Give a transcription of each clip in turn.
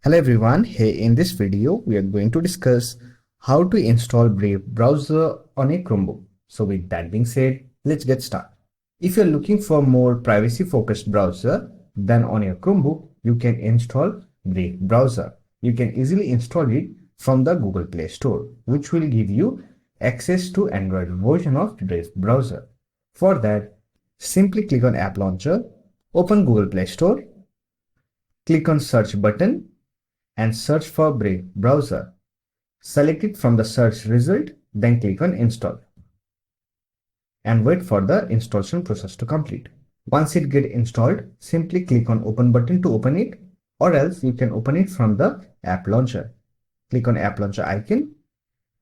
Hello everyone, here in this video we are going to discuss how to install Brave browser on a Chromebook. So with that being said, let's get started. If you're looking for more privacy focused browser, then on your Chromebook you can install Brave browser. You can easily install it from the Google Play Store, which will give you access to Android version of Brave browser. For that, simply click on App Launcher, open Google Play Store, click on Search button and search for Brave browser. Select it from the search result, then click on Install and wait for the installation process to complete. Once it gets installed, simply click on Open button to open it, or else you can open it from the App Launcher. Click on App Launcher icon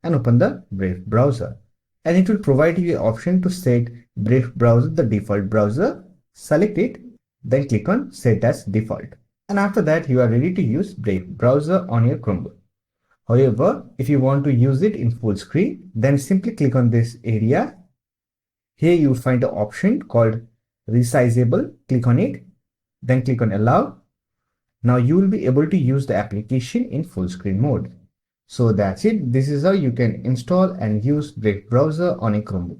and open the Brave browser, and it will provide you an option to set Brave browser the default browser. Select it, then click on Set as Default. And after that, you are ready to use Brave browser on your Chromebook. However, if you want to use it in full screen, then simply click on this area. Here you will find an option called Resizable. Click on it, then click on Allow. Now you will be able to use the application in full screen mode. So that's it. This is how you can install and use Brave browser on a Chromebook.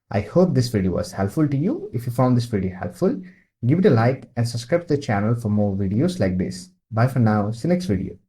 I hope this video was helpful to you. If you found this video helpful, give it a like and subscribe to the channel for more videos like this. Bye for now. See you next video.